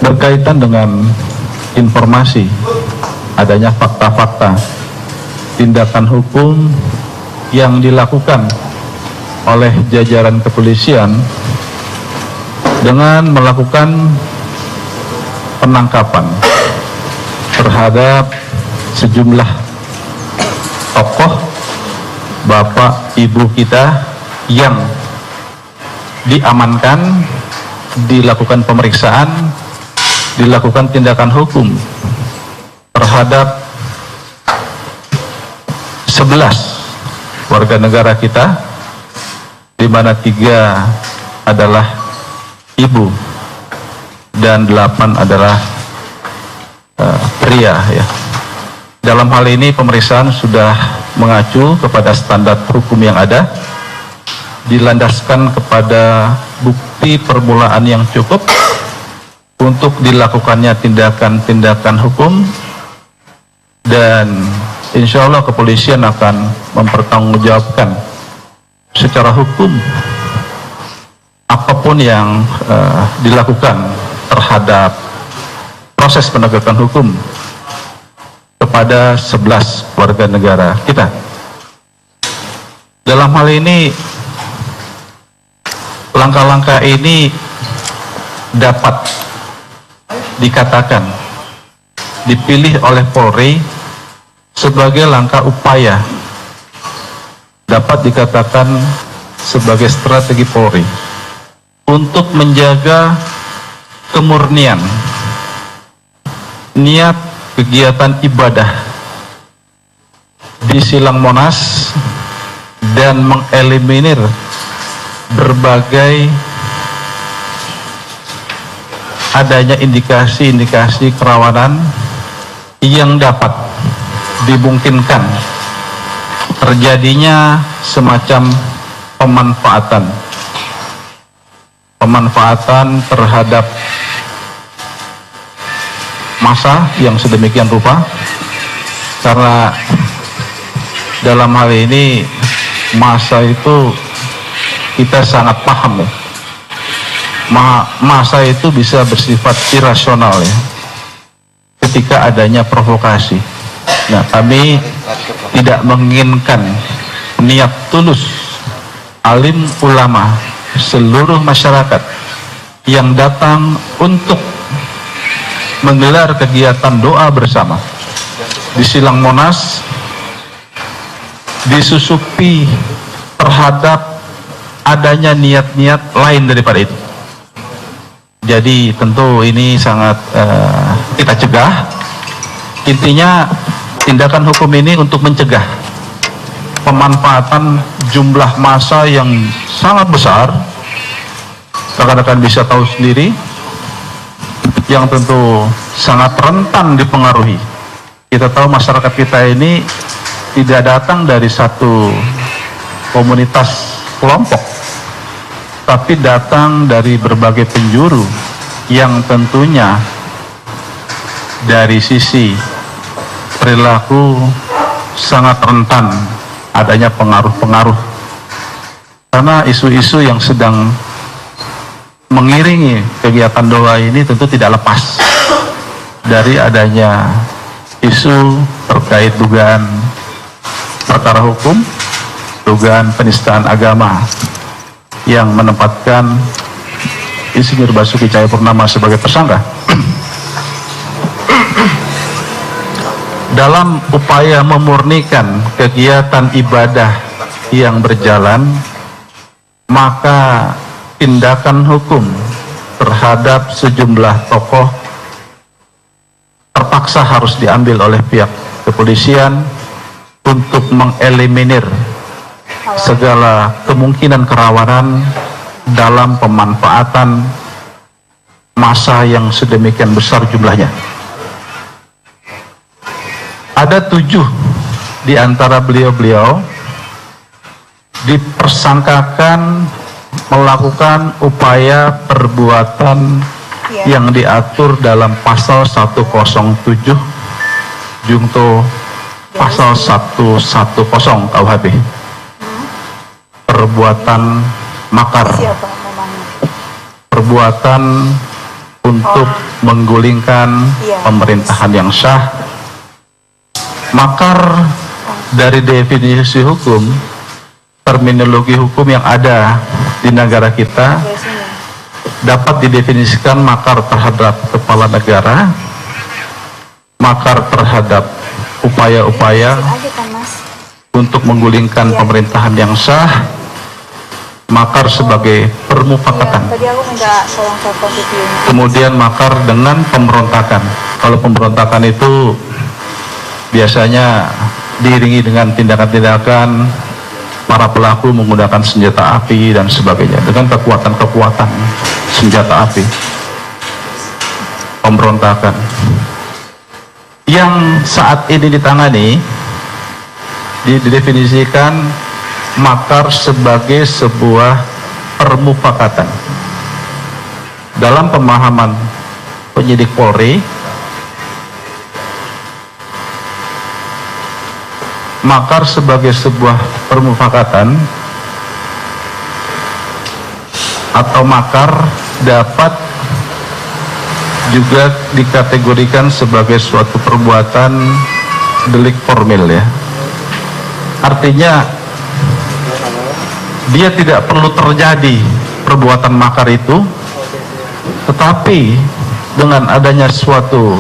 berkaitan dengan informasi adanya fakta-fakta tindakan hukum yang dilakukan oleh jajaran kepolisian dengan melakukan penangkapan terhadap sejumlah tokoh bapak ibu kita yang diamankan, dilakukan pemeriksaan, dilakukan tindakan hukum terhadap 11 warga negara kita, di mana 3 adalah ibu dan 8 adalah pria ya. Dalam hal ini pemeriksaan sudah mengacu kepada standar hukum yang ada, dilandaskan kepada bukti permulaan yang cukup untuk dilakukannya tindakan-tindakan hukum, dan insya Allah kepolisian akan mempertanggungjawabkan secara hukum apapun yang dilakukan terhadap proses penegakan hukum kepada 11 warga negara kita. Dalam hal ini, langkah-langkah ini dapat dikatakan dipilih oleh Polri sebagai langkah upaya, dapat dikatakan sebagai strategi Polri untuk menjaga kemurnian niat kegiatan ibadah di Silang Monas dan mengeliminir berbagai adanya indikasi-indikasi kerawanan yang dapat dimungkinkan terjadinya semacam pemanfaatan terhadap massa yang sedemikian rupa, karena dalam hal ini massa itu kita sangat paham ya, massa itu bisa bersifat irasional ya ketika adanya provokasi. Nah, kami tidak menginginkan niat tulus alim ulama seluruh masyarakat yang datang untuk menggelar kegiatan doa bersama di Silang Monas disusupi terhadap adanya niat-niat lain daripada itu. Jadi tentu ini sangat kita cegah. Intinya tindakan hukum ini untuk mencegah pemanfaatan jumlah massa yang sangat besar. Rekan-rekan bisa tahu sendiri, yang tentu sangat rentan dipengaruhi. Kita tahu masyarakat kita ini tidak datang dari satu komunitas kelompok, tapi datang dari berbagai penjuru yang tentunya dari sisi perilaku sangat rentan adanya pengaruh-pengaruh, karena isu-isu yang sedang mengiringi kegiatan doa ini tentu tidak lepas dari adanya isu terkait dugaan perkara hukum, dugaan penistaan agama yang menempatkan Insinyur Basuki Cahayapurnama sebagai tersangka. Dalam upaya memurnikan kegiatan ibadah yang berjalan, maka tindakan hukum terhadap sejumlah tokoh terpaksa harus diambil oleh pihak kepolisian untuk mengeliminir segala kemungkinan kerawanan dalam pemanfaatan massa yang sedemikian besar jumlahnya. Ada 7 di antara beliau-beliau dipersangkakan melakukan upaya perbuatan yang diatur dalam pasal 107 Jungto pasal 110 KUHP, perbuatan makar, perbuatan untuk menggulingkan pemerintahan yang sah. Makar dari definisi hukum, terminologi hukum yang ada di negara kita dapat didefinisikan makar terhadap kepala negara, makar terhadap upaya-upaya untuk menggulingkan pemerintahan yang sah, makar sebagai permufakatan. Kemudian makar dengan pemberontakan. Kalau pemberontakan itu biasanya diiringi dengan tindakan-tindakan para pelaku menggunakan senjata api dan sebagainya, dengan kekuatan-kekuatan senjata api. Pemberontakan yang saat ini ditangani didefinisikan makar sebagai sebuah permufakatan. Dalam pemahaman penyidik Polri, makar sebagai sebuah permufakatan atau makar dapat juga dikategorikan sebagai suatu perbuatan delik formil, ya. Artinya dia tidak perlu terjadi perbuatan makar itu, tetapi dengan adanya suatu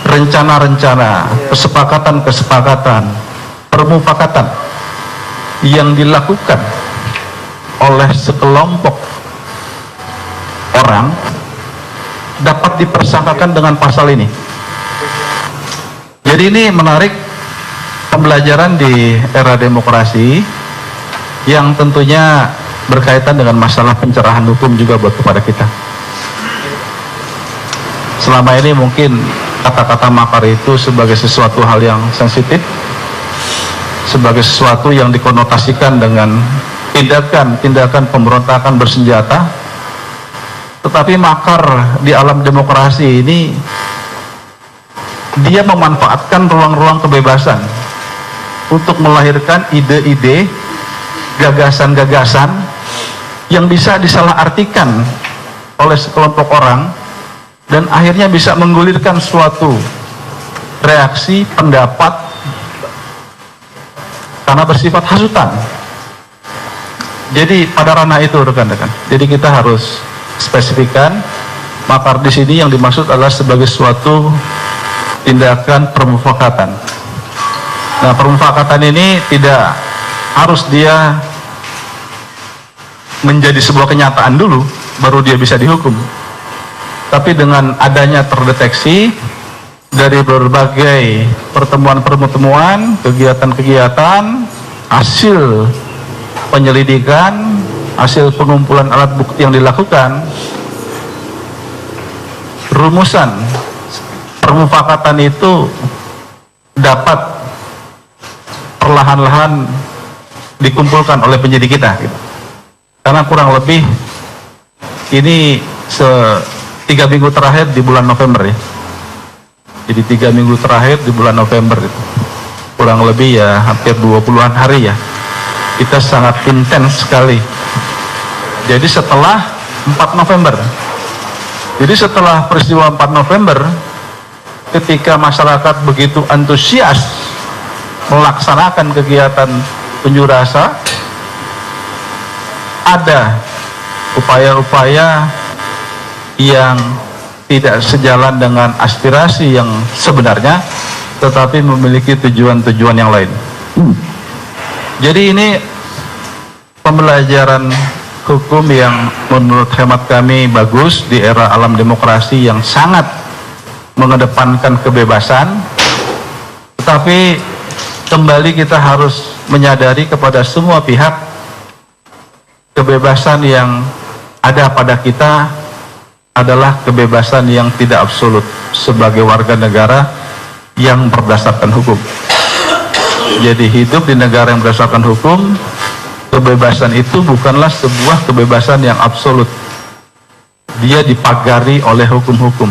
rencana-rencana, kesepakatan-kesepakatan, permufakatan yang dilakukan oleh sekelompok orang dapat dipersangkakan dengan pasal ini. Jadi ini menarik pembelajaran di era demokrasi yang tentunya berkaitan dengan masalah pencerahan hukum juga buat kepada kita. Selama ini mungkin kata-kata makar itu sebagai sesuatu hal yang sensitif, sebagai sesuatu yang dikonotasikan dengan tindakan pemberontakan bersenjata. Tetapi makar di alam demokrasi ini dia memanfaatkan ruang-ruang kebebasan untuk melahirkan ide-ide, gagasan-gagasan yang bisa disalahartikan oleh sekelompok orang dan akhirnya bisa menggulirkan suatu reaksi pendapat karena bersifat hasutan. Jadi pada ranah itu rekan-rekan. Jadi kita harus spesifikkan makar di sini yang dimaksud adalah sebagai suatu tindakan permufakatan. Nah, permufakatan ini tidak harus dia menjadi sebuah kenyataan dulu baru dia bisa dihukum. Tapi dengan adanya terdeteksi dari berbagai pertemuan-pertemuan, kegiatan-kegiatan, hasil penyelidikan, hasil pengumpulan alat bukti yang dilakukan, rumusan permufakatan itu dapat perlahan-lahan dikumpulkan oleh penyidik kita, gitu. Karena kurang lebih ini 3 minggu terakhir di bulan November, ya. Jadi 3 minggu terakhir di bulan November itu kurang lebih ya hampir 20-an hari, ya. Kita sangat intens sekali. Jadi setelah 4 November, jadi setelah peristiwa 4 November, ketika masyarakat begitu antusias melaksanakan kegiatan unjuk rasa, ada upaya-upaya yang tidak sejalan dengan aspirasi yang sebenarnya, tetapi memiliki tujuan-tujuan yang lain. Jadi ini pembelajaran hukum yang menurut hemat kami bagus di era alam demokrasi yang sangat mengedepankan kebebasan. Tetapi kembali kita harus menyadari kepada semua pihak, kebebasan yang ada pada kita adalah kebebasan yang tidak absolut sebagai warga negara yang berdasarkan hukum. Jadi hidup di negara yang berdasarkan hukum, kebebasan itu bukanlah sebuah kebebasan yang absolut. Dia dipagari oleh hukum-hukum.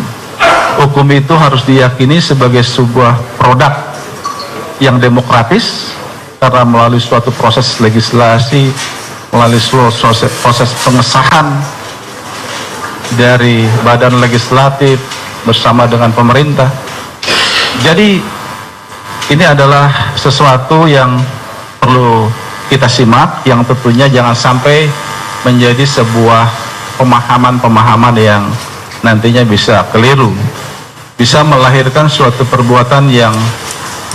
Hukum itu harus diyakini sebagai sebuah produk yang demokratis karena melalui suatu proses legislasi, melalui proses pengesahan dari badan legislatif bersama dengan pemerintah. Jadi ini adalah sesuatu yang perlu kita simak, yang tentunya jangan sampai menjadi sebuah pemahaman-pemahaman yang nantinya bisa keliru, bisa melahirkan suatu perbuatan yang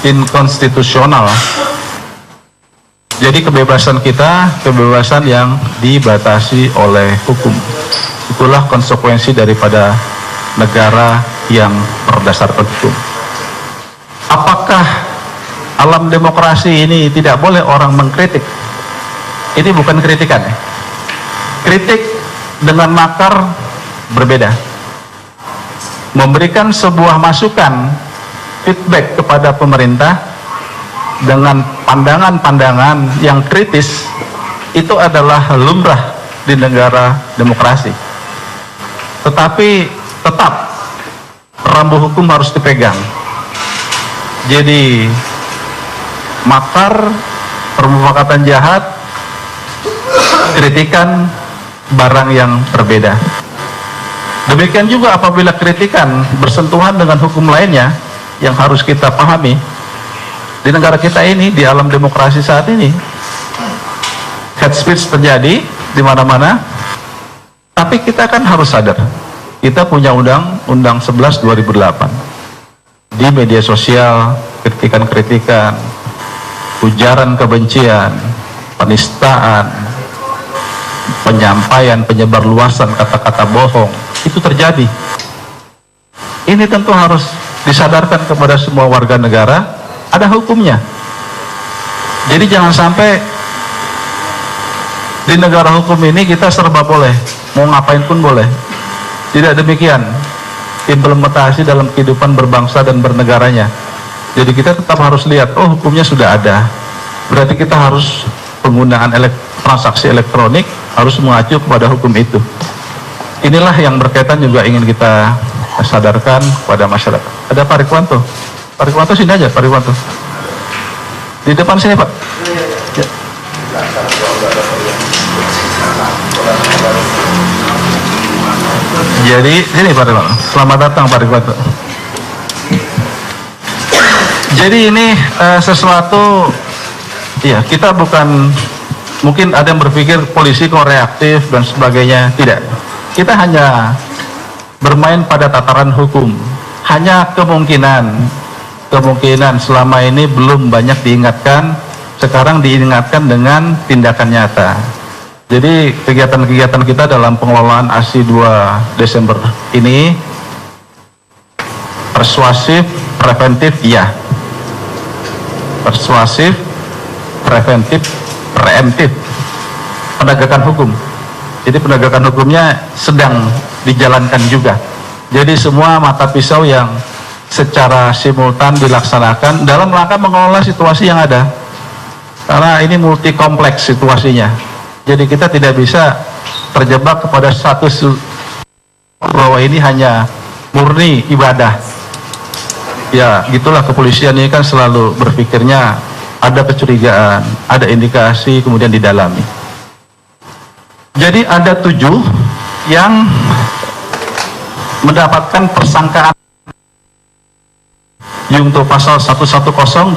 inkonstitusional. Jadi kebebasan kita, kebebasan yang dibatasi oleh hukum. Itulah konsekuensi daripada negara yang berdasarkan hukum. Apakah alam demokrasi ini tidak boleh orang mengkritik? Ini bukan kritikan ya. Kritik dengan makar berbeda. Memberikan sebuah masukan, feedback kepada pemerintah dengan pandangan-pandangan yang kritis, itu adalah lumrah di negara demokrasi. Tetapi tetap rambu hukum harus dipegang. Jadi makar, permufakatan jahat, kritikan barang yang berbeda. Demikian juga apabila kritikan bersentuhan dengan hukum lainnya yang harus kita pahami. Di negara kita ini, di alam demokrasi saat ini, hate speech terjadi di mana-mana. Tapi kita kan harus sadar, kita punya Undang-Undang 11 2008. Di media sosial, kritikan-kritikan, ujaran kebencian, penistaan, penyampaian, penyebarluasan kata-kata bohong, itu terjadi. Ini tentu harus disadarkan kepada semua warga negara, ada hukumnya. Jadi jangan sampai di negara hukum ini kita serba boleh, mau ngapain pun boleh. Tidak demikian implementasi dalam kehidupan berbangsa dan bernegaranya. Jadi kita tetap harus lihat, oh hukumnya sudah ada, berarti kita harus penggunaan transaksi elektronik harus mengacu kepada hukum itu. Inilah yang berkaitan juga ingin kita sadarkan kepada masyarakat. Ada Pak Rikwanto. Pak Rikwanto sini aja, Pak Rikwanto. Di depan sini Pak. Ya. Jadi sini Pak Rikwanto. Selamat datang Pak Rikwanto. Jadi ini sesuatu, ya kita bukan, mungkin ada yang berpikir polisi kok reaktif dan sebagainya. Tidak. Kita hanya bermain pada tataran hukum. Hanya kemungkinan selama ini belum banyak diingatkan, sekarang diingatkan dengan tindakan nyata. Jadi kegiatan-kegiatan kita dalam pengelolaan ASI 2 Desember ini persuasif, preventif, ya. Persuasif, preventif, preemptif. Penegakan hukum. Jadi penegakan hukumnya sedang dijalankan juga. Jadi semua mata pisau yang secara simultan dilaksanakan dalam rangka mengelola situasi yang ada. Karena ini multi kompleks situasinya. Jadi kita tidak bisa terjebak kepada satu bahwa ini hanya murni ibadah. Ya, gitulah kepolisian ini kan selalu berpikirnya ada kecurigaan, ada indikasi, kemudian didalami. Jadi ada 7 yang mendapatkan persangkaan yaitu pasal 110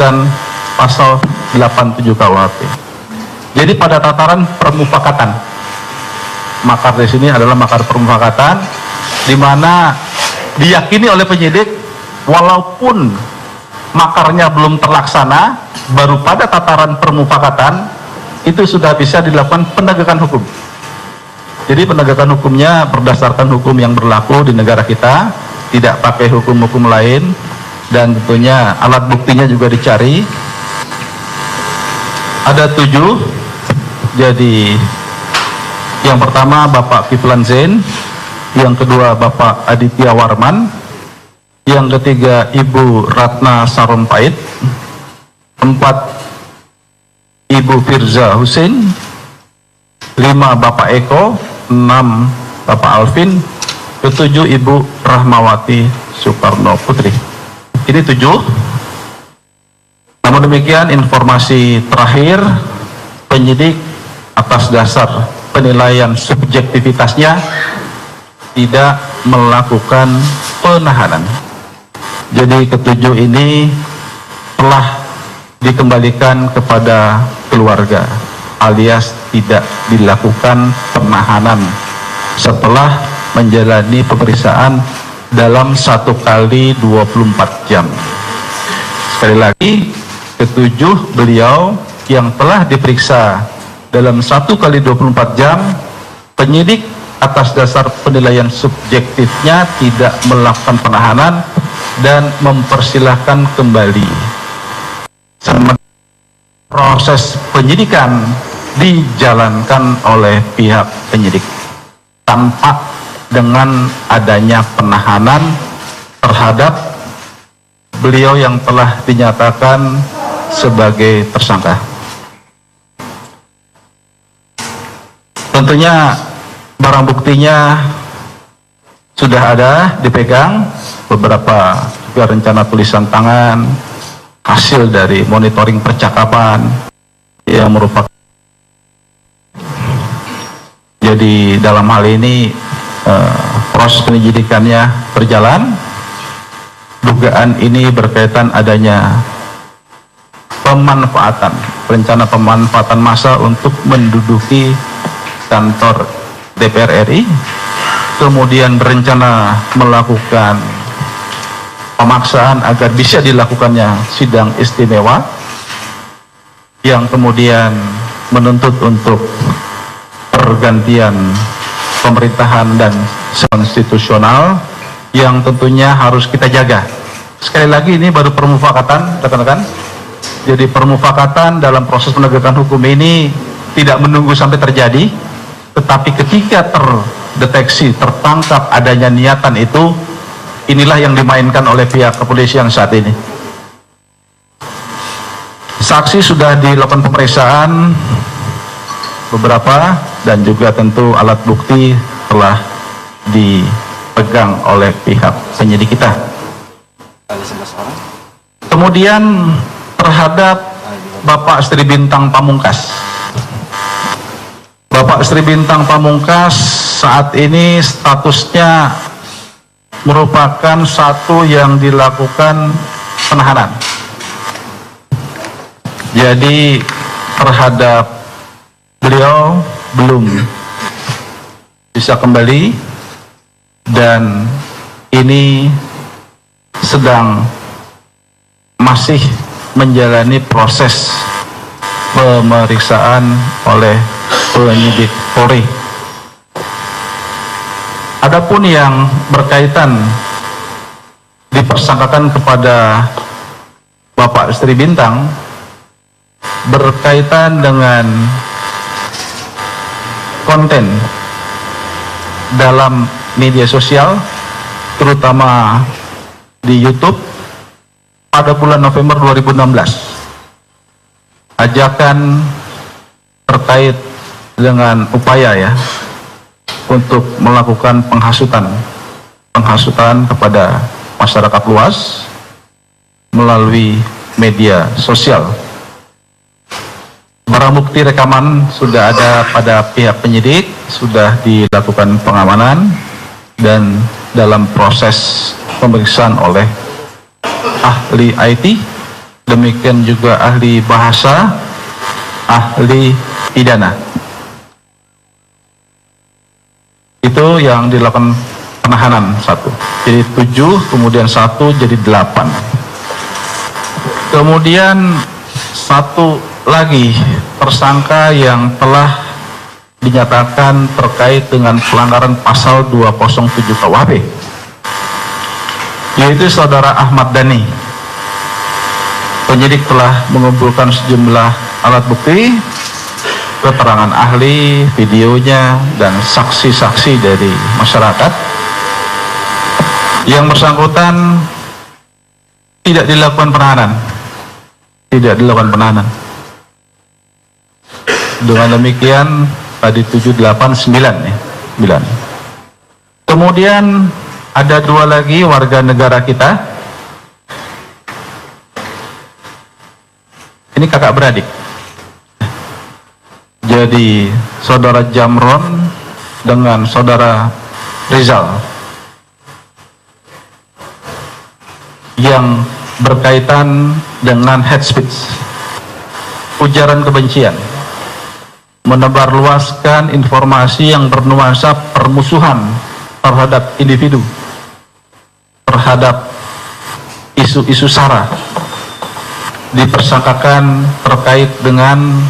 dan pasal 87 KUHP. Jadi pada tataran permufakatan, makar di sini adalah makar permufakatan, di mana diyakini oleh penyidik walaupun makarnya belum terlaksana, baru pada tataran permufakatan itu sudah bisa dilakukan penegakan hukum. Jadi penegakan hukumnya berdasarkan hukum yang berlaku di negara kita, tidak pakai hukum-hukum lain, dan tentunya alat buktinya juga dicari. Ada 7. Jadi yang pertama Bapak Kiflan Zain, yang kedua Bapak Aditya Warman, yang ketiga Ibu Ratna Sarumpait, 4 Ibu Firza Husein, 5 Bapak Eko, 6 Bapak Alvin, 7 Ibu Rahmawati Soekarno Putri. Ini 7. Namun demikian informasi terakhir penyidik atas dasar penilaian subjektivitasnya tidak melakukan penahanan. Jadi ketujuh ini telah dikembalikan kepada keluarga alias tidak dilakukan penahanan setelah menjalani pemeriksaan dalam 1 kali 24 jam. Sekali lagi, ketujuh beliau yang telah diperiksa dalam 1 kali 24 jam, penyidik atas dasar penilaian subjektifnya tidak melakukan penahanan dan mempersilahkan kembali. Proses penyidikan dijalankan oleh pihak penyidik tanpa dengan adanya penahanan terhadap beliau yang telah dinyatakan sebagai tersangka. Tentunya barang buktinya sudah ada, dipegang, beberapa juga rencana tulisan tangan, hasil dari monitoring percakapan yang merupakan. Jadi dalam hal ini proses penyidikannya berjalan. Dugaan ini berkaitan adanya pemanfaatan, rencana pemanfaatan massa untuk menduduki kantor DPR RI, kemudian berencana melakukan pemaksaan agar bisa dilakukannya sidang istimewa, yang kemudian menuntut untuk pergantian pemerintahan dan konstitusional yang tentunya harus kita jaga. Sekali lagi ini baru permufakatan, rekan-rekan. Jadi permufakatan dalam proses penegakan hukum ini tidak menunggu sampai terjadi, tetapi ketika terdeteksi, tertangkap adanya niatan itu, inilah yang dimainkan oleh pihak kepolisian saat ini. Saksi sudah dilakukan pemeriksaan beberapa, dan juga tentu alat bukti telah dipegang oleh pihak penyidik kita. Kemudian terhadap Bapak Sri Bintang Pamungkas. Bapak Sri Bintang Pamungkas saat ini statusnya merupakan satu yang dilakukan penahanan. Jadi terhadap beliau belum bisa kembali, dan ini sedang masih menjalani proses pemeriksaan oleh penyidik Polri. Adapun yang berkaitan dipersangkakan kepada Bapak Sri Bintang berkaitan dengan konten dalam media sosial, terutama di YouTube pada bulan November 2016. Ajakan terkait dengan upaya untuk melakukan penghasutan kepada masyarakat luas melalui media sosial. Barang bukti rekaman sudah ada pada pihak penyidik, sudah dilakukan pengamanan dan dalam proses pemeriksaan oleh ahli IT, demikian juga ahli bahasa, ahli pidana. Itu yang dilakukan penahanan satu. Jadi 7, kemudian 1 jadi 8. Kemudian satu lagi tersangka yang telah dinyatakan terkait dengan pelanggaran pasal 207 KUHP, yaitu saudara Ahmad Dhani. Penyidik telah mengumpulkan sejumlah alat bukti, keterangan ahli, videonya, dan saksi-saksi dari masyarakat. Yang bersangkutan tidak dilakukan penahanan. Dengan demikian tadi 7, 8, 9. Kemudian ada 2 lagi warga negara kita. Ini kakak beradik. Jadi saudara Jamron dengan saudara Rizal yang berkaitan dengan hate speech, ujaran kebencian, menebarluaskan informasi yang bernuansa permusuhan terhadap individu, terhadap isu-isu SARA, dipersangkakan terkait dengan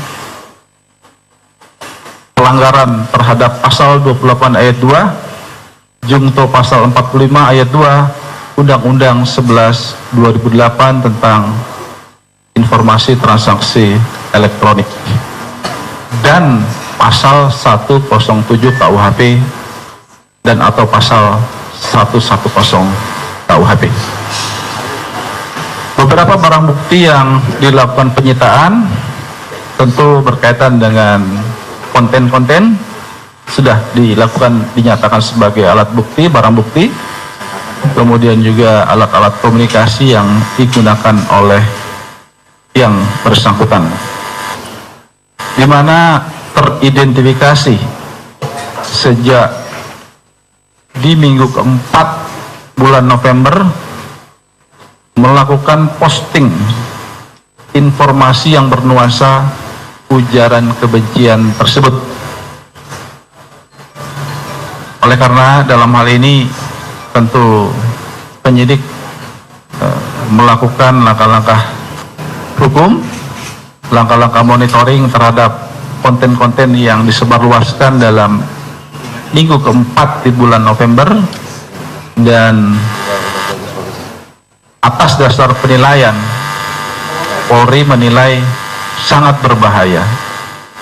pelanggaran terhadap pasal 28 ayat 2, Jungto pasal 45 ayat 2, Undang-Undang 11 2008 tentang informasi transaksi elektronik, dan pasal 107 KUHP dan atau pasal 110 KUHP. Beberapa barang bukti yang dilakukan penyitaan tentu berkaitan dengan konten-konten sudah dinyatakan sebagai alat bukti, barang bukti, kemudian juga alat-alat komunikasi yang digunakan oleh yang bersangkutan, di mana teridentifikasi sejak di minggu keempat bulan November melakukan posting informasi yang bernuansa ujaran kebencian tersebut. Oleh karena dalam hal ini tentu penyidik melakukan langkah-langkah hukum, langkah-langkah monitoring terhadap konten-konten yang disebarluaskan dalam minggu keempat di bulan November, dan atas dasar penilaian, Polri menilai sangat berbahaya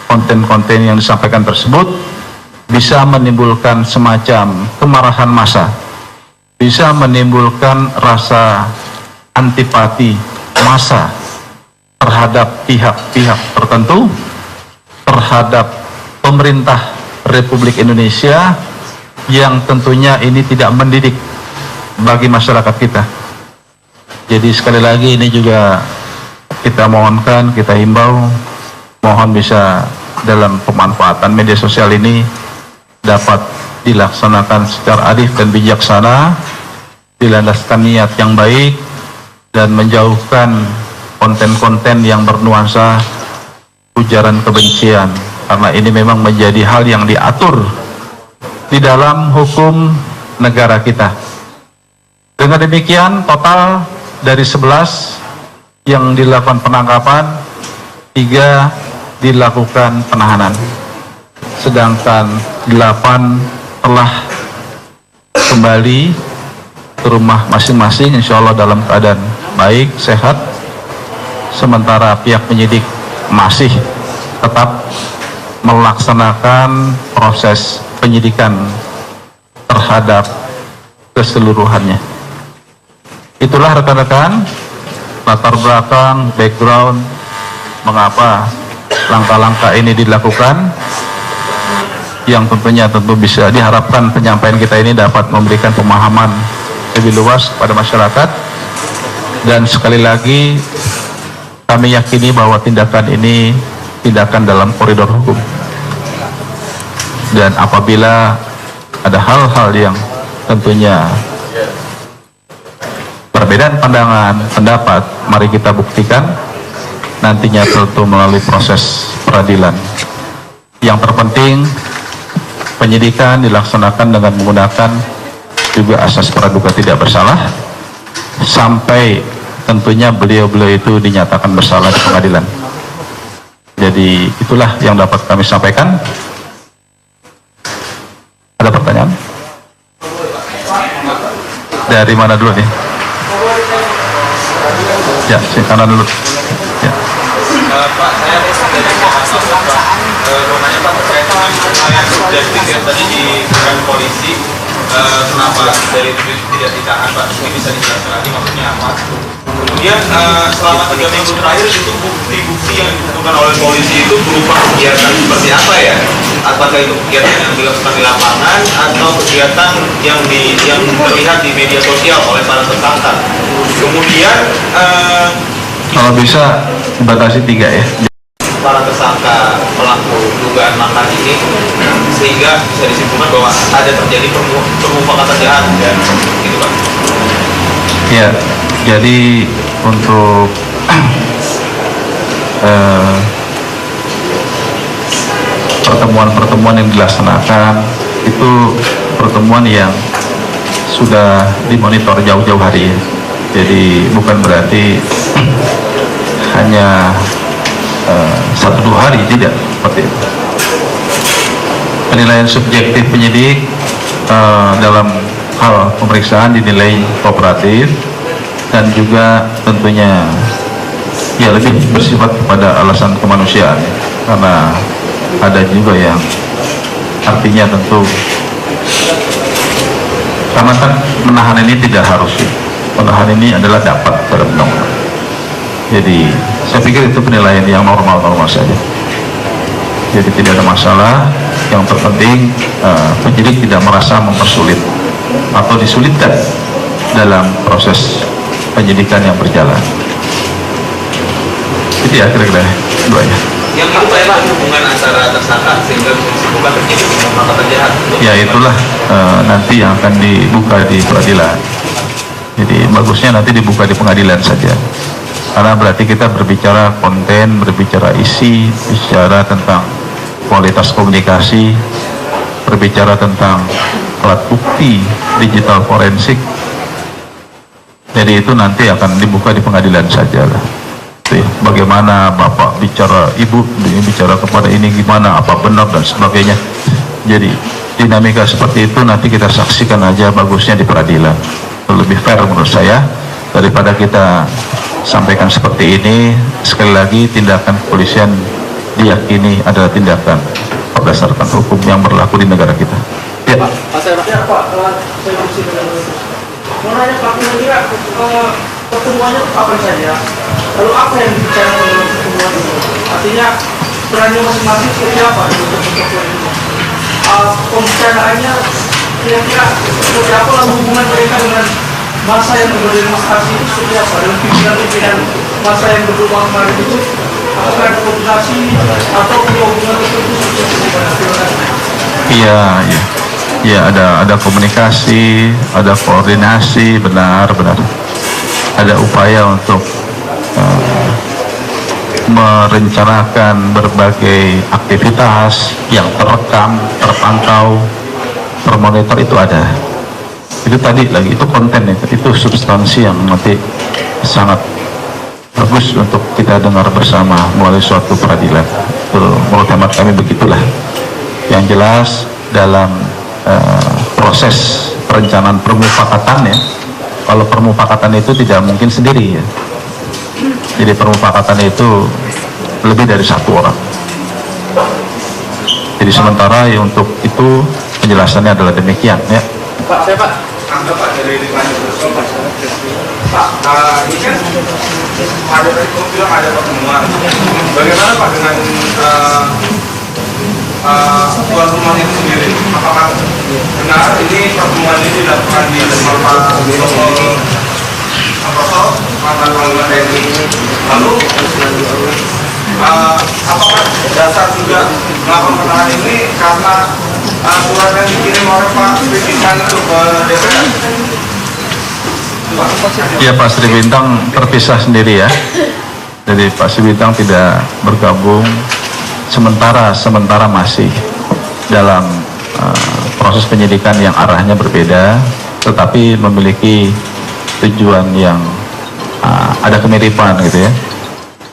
konten-konten yang disampaikan tersebut, bisa menimbulkan semacam kemarahan massa, bisa menimbulkan rasa antipati massa terhadap pihak-pihak tertentu, terhadap pemerintah Republik Indonesia, yang tentunya ini tidak mendidik bagi masyarakat kita. Jadi sekali lagi ini juga kita mohonkan, kita himbau, mohon bisa dalam pemanfaatan media sosial ini dapat dilaksanakan secara adil dan bijaksana, dilandaskan niat yang baik, dan menjauhkan konten-konten yang bernuansa ujaran kebencian, karena ini memang menjadi hal yang diatur di dalam hukum negara kita. Dengan demikian total dari 11 yang dilakukan penangkapan, 3 dilakukan penahanan, sedangkan 8 telah kembali ke rumah masing-masing, insya Allah dalam keadaan baik, sehat, sementara pihak penyidik masih tetap melaksanakan proses penyidikan terhadap keseluruhannya. Itulah rekan-rekan latar belakang, background, mengapa langkah-langkah ini dilakukan, yang tentunya bisa diharapkan penyampaian kita ini dapat memberikan pemahaman lebih luas kepada masyarakat. Dan sekali lagi kami yakini bahwa tindakan ini tindakan dalam koridor hukum, dan apabila ada hal-hal yang tentunya perbedaan pandangan, pendapat, mari kita buktikan nantinya tentu melalui proses peradilan. Yang terpenting penyidikan dilaksanakan dengan menggunakan juga asas praduga tidak bersalah sampai tentunya beliau-beliau itu dinyatakan bersalah di pengadilan. Jadi itulah yang dapat kami sampaikan. Ada pertanyaan? Dari mana dulu nih? Ya, sini kanan dulu. Ya. Pak, saya dari rumahnya Pak terkait dengan yang sudah tadi di polisi, kenapa dari itu tidak ditahan Pak? Ini bisa dijelaskan lagi maksudnya apa? Kemudian selama 3 minggu terakhir itu bukti-bukti yang ditemukan oleh polisi itu berupa kegiatan seperti apa ya? Apakah itu kegiatan yang dilakukan di lapangan atau kegiatan yang terlihat di media sosial oleh para tersangka? Kemudian kalau bisa batasi 3 ya. para tersangka pelaku dugaan makar ini sehingga bisa disimpulkan bahwa ada terjadi permufakatan jahat dan gitu Pak. Ya, jadi untuk pertemuan-pertemuan yang dilaksanakan itu pertemuan yang sudah dimonitor jauh-jauh hari ya. Jadi bukan berarti hanya 1-2 hari, tidak seperti itu. Penilaian subjektif penyidik dalam hal pemeriksaan dinilai kooperatif dan juga tentunya ya lebih bersifat kepada alasan kemanusiaan, karena ada juga yang artinya tentu karena kan menahan ini tidak harus, menahan ini adalah dapat dalam undang-undang. Jadi saya pikir itu penilaian yang normal-normal saja. Jadi tidak ada masalah. Yang terpenting penyidik tidak merasa mempersulit atau disulitkan dalam proses penyidikan yang berjalan. Itu ya kira-kira duanya. Yang itu Pak, hubungan antara tersangka sehingga disimpulkan terjadi permufakatan jahat. Ya itulah nanti yang akan dibuka di peradilan. Jadi bagusnya nanti dibuka di pengadilan saja. Karena berarti kita berbicara konten, berbicara isi, bicara tentang kualitas komunikasi, berbicara tentang alat bukti digital forensik. Jadi itu nanti akan dibuka di pengadilan saja lah. Bagaimana Bapak bicara, Ibu bicara kepada ini gimana, apa benar dan sebagainya. Jadi dinamika seperti itu nanti kita saksikan aja, bagusnya di peradilan. Lebih fair menurut saya daripada kita sampaikan seperti ini. Sekali lagi, tindakan kepolisian diyakini adalah tindakan berdasarkan hukum yang berlaku di negara kita. Ya. Pak, saya mau nanya Pak, kira-kira pertemuannya kapan saja? Lalu apa yang dibicarakan dalam pertemuan itu? Artinya perannya masing-masing seperti apa untuk pertemuan itu? Pembicaraannya kira-kira seperti apa, lalu hubungan mereka dengan masa yang berdemonstrasi itu seperti apa? Dengan pimpinan-pimpinan masa yang berubah kemarin itu, apakah ada koordinasi atau punya hubungan tertentu seperti apa? Iya, iya. Ya, ada komunikasi, ada koordinasi, benar. Ada upaya untuk merencanakan berbagai aktivitas yang terekam, terpantau, termonitor, itu ada. Itu tadi lagi, itu konten itu substansi yang nanti sangat bagus untuk kita dengar bersama melalui suatu peradilan. Menurut hemat kami begitulah. Yang jelas dalam proses perencanaan permufakatan ya, kalau permufakatan itu tidak mungkin sendiri ya. Jadi permufakatan itu lebih dari satu orang. Jadi sementara ya untuk itu penjelasannya adalah demikian ya. Pak, saya Pak. Anggap Pak dari Pak, ini kan ada bilang ada pertemuan. Bagaimana Pak dengan tuan rumah itu sendiri? Apakah benar ini pertemuan ini dilakukan di tempat Pak Santoso, mantan Panglima TNI? Lalu apakah dasar juga melakukan penahanan ini karena surat yang dikirim oleh Pak Sri Bintang itu ke DPR? Ya, Pak Sri Bintang terpisah sendiri ya. Jadi Pak Sri Bintang tidak bergabung sementara masih dalam proses penyidikan yang arahnya berbeda, tetapi memiliki tujuan yang ada kemiripan gitu ya.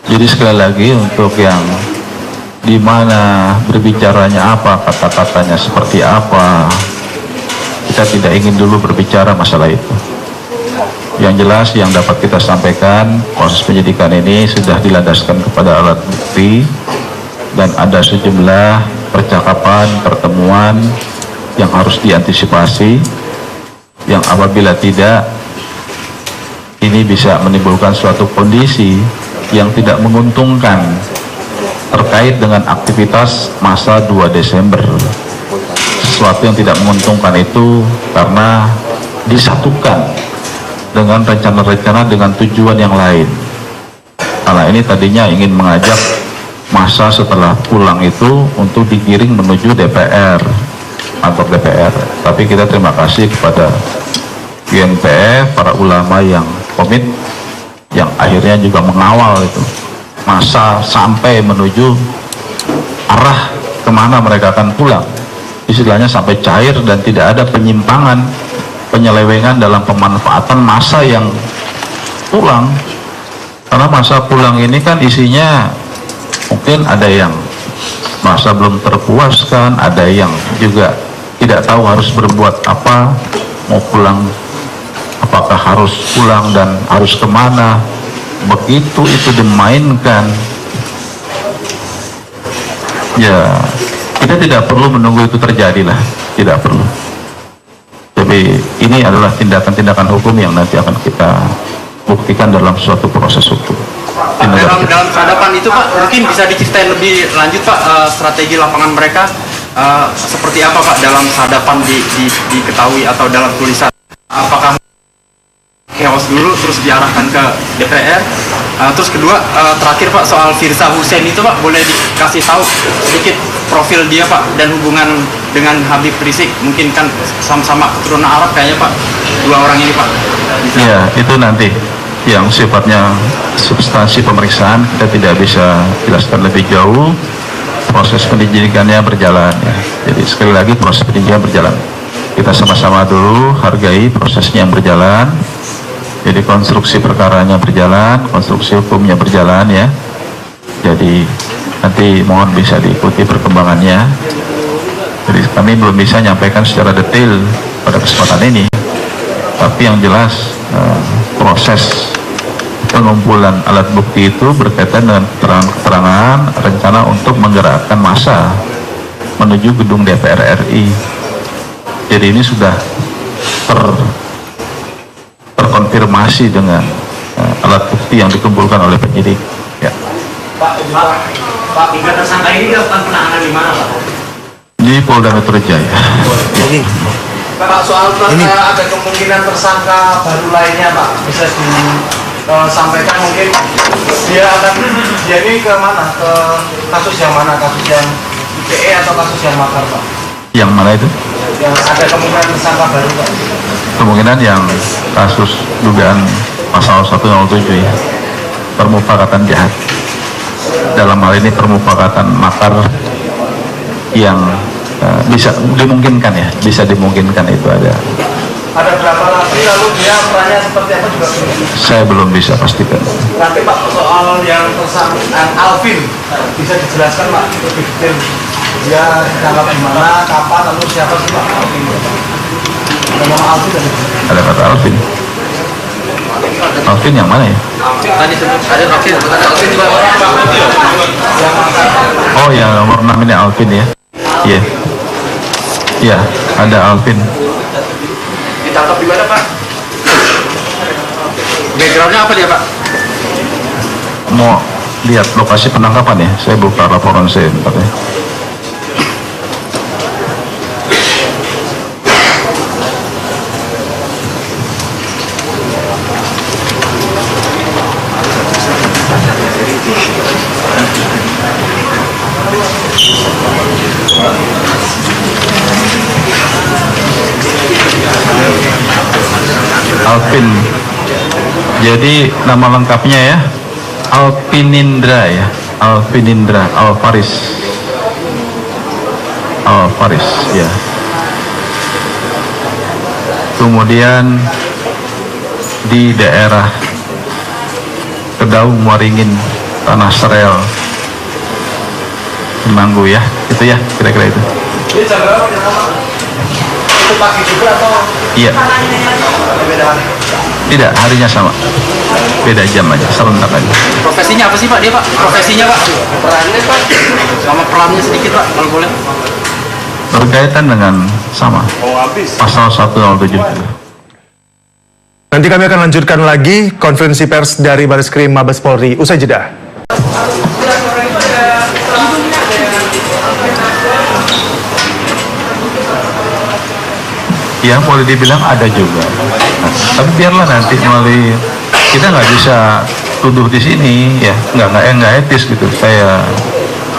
Jadi sekali lagi untuk yang di mana berbicaranya apa, kata-katanya seperti apa, kita tidak ingin dulu berbicara masalah itu. Yang jelas yang dapat kita sampaikan, proses penyidikan ini sudah dilandaskan kepada alat bukti dan ada sejumlah percakapan, pertemuan yang harus diantisipasi, yang apabila tidak, ini bisa menimbulkan suatu kondisi yang tidak menguntungkan terkait dengan aktivitas masa 2 Desember. Sesuatu yang tidak menguntungkan itu karena disatukan dengan rencana-rencana dengan tujuan yang lain. Karena ini tadinya ingin mengajak masa setelah pulang itu untuk digiring menuju DPR, kantor DPR. Tapi kita terima kasih kepada GNPF, para ulama yang komit, yang akhirnya juga mengawal itu masa sampai menuju arah kemana mereka akan pulang. Istilahnya sampai cair dan tidak ada penyimpangan, penyelewengan dalam pemanfaatan masa yang pulang. Karena masa pulang ini kan isinya mungkin ada yang masa belum terpuaskan, ada yang juga tidak tahu harus berbuat apa, mau pulang apakah harus pulang dan harus kemana. Begitu itu dimainkan, ya kita tidak perlu menunggu itu terjadi lah, tidak perlu. Tapi ini adalah tindakan-tindakan hukum yang nanti akan kita buktikan dalam suatu proses hukum. Dalam hadapan itu Pak, mungkin bisa diceritain lebih lanjut Pak, strategi lapangan mereka seperti apa Pak dalam hadapan diketahui atau dalam tulisan? Apakah chaos dulu terus diarahkan ke DPR? Terus kedua, terakhir Pak, soal Firza Hussein itu Pak, boleh dikasih tahu sedikit profil dia Pak dan hubungan dengan Habib Rizik? Mungkin kan sama-sama keturunan Arab kayaknya Pak, dua orang ini Pak. Ya, itu nanti yang sifatnya substansi pemeriksaan kita tidak bisa jelaskan lebih jauh. Proses penyidikannya berjalan ya. Jadi sekali lagi proses penyidikan berjalan. Kita sama-sama dulu hargai prosesnya yang berjalan. Jadi konstruksi perkaranya berjalan, konstruksi hukumnya berjalan ya. Jadi nanti mohon bisa diikuti perkembangannya. Jadi kami belum bisa menyampaikan secara detail pada kesempatan ini. Tapi yang jelas proses pengumpulan alat bukti itu berkaitan dengan keterangan rencana untuk menggerakkan massa menuju gedung DPR RI. Jadi ini sudah terkonfirmasi dengan alat bukti yang dikumpulkan oleh penyidik. Ya. Pak, hingga tersangka ini dilakukan penahanan di mana Pak? Di Polda Metro Jaya. Pak, soal ada kemungkinan tersangka baru lainnya Pak, bisa disampaikan mungkin dia ini ke mana, ke kasus yang mana, kasus yang ITE atau kasus yang makar Pak? Yang mana itu? Yang ada kemungkinan tersangka baru Pak? Kemungkinan yang kasus dugaan pasal 107 ya, permufakatan jahat. Dalam hal ini permufakatan makar yang bisa dimungkinkan ya, bisa dimungkinkan itu ada. Ada berapa napi, lalu dia perannya seperti apa juga? Saya belum bisa pastikan. Nanti Pak, soal yang tersangka Alvin, bisa dijelaskan Pak lebih detail. Dia ditangkap di mana, kapan, lalu siapa sih Pak Alvin? Ada nama Alvin tadi? Ada kata Alvin. Alvin yang mana ya? Tadi sebut ada Alvin juga. Oh ya, nomor 6 ini Alvin ya. Iya. Iya, ada Alvin. Ditangkap di mana Pak? Backgroundnya apa dia Pak? Mau lihat lokasi penangkapan ya? Saya buka laporan saya bentar ya. Alvin, jadi nama lengkapnya ya Alvinindra ya, Alvinindra Alvaris ya. Kemudian di daerah Kedau Muaringin, Tanah Serel, Semanggu ya, itu ya kira-kira itu. Ini jam berapa dia Pak? Itu pagi juga atau? Iya. Beda hari? Tidak, harinya sama. Beda jam aja, serentak aja. Profesinya apa sih Pak dia Pak? Profesinya Pak? Perannya Pak? Sama perannya sedikit Pak, kalau boleh. Berkaitan dengan sama. Pasal 107. Nanti kami akan lanjutkan lagi konferensi pers dari Bareskrim Mabes Polri. Usai jeda. Ya boleh dibilang ada juga. Nah, tapi biarlah nanti melalui, kita nggak bisa tuduh di sini ya, nggak etis gitu. Saya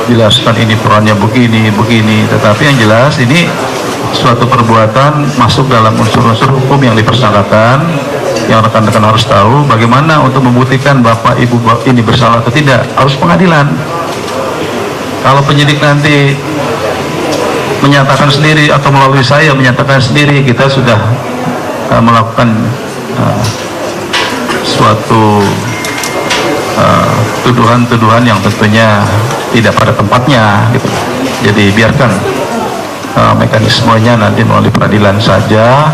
jelaskan ini perannya begini, tetapi yang jelas ini suatu perbuatan masuk dalam unsur-unsur hukum yang dipersangkakan, yang rekan-rekan harus tahu bagaimana untuk membuktikan bapak ibu ini bersalah atau tidak, harus pengadilan. Kalau penyidik nanti menyatakan sendiri atau melalui saya menyatakan sendiri, kita sudah melakukan suatu tuduhan-tuduhan yang tentunya tidak pada tempatnya gitu. Jadi biarkan mekanismenya nanti melalui peradilan saja,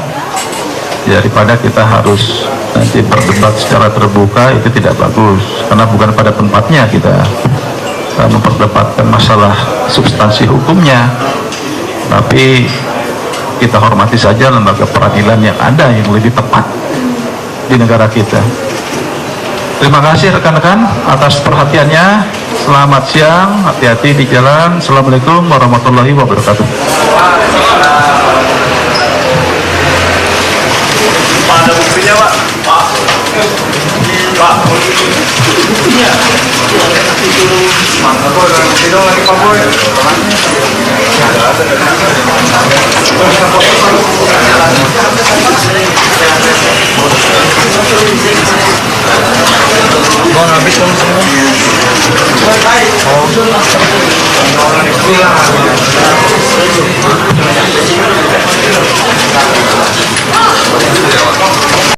daripada kita harus nanti berdebat secara terbuka, itu tidak bagus karena bukan pada tempatnya kita memperdebatkan masalah substansi hukumnya. Tapi kita hormati saja lembaga peradilan yang ada yang lebih tepat di negara kita. Terima kasih rekan-rekan atas perhatiannya. Selamat siang, hati-hati di jalan. Assalamualaikum warahmatullahi wabarakatuh. Ada buktinya Pak? Pak, buktinya. Mana boy, bukti dong lagi Pak Boy. Mau habis dong semua.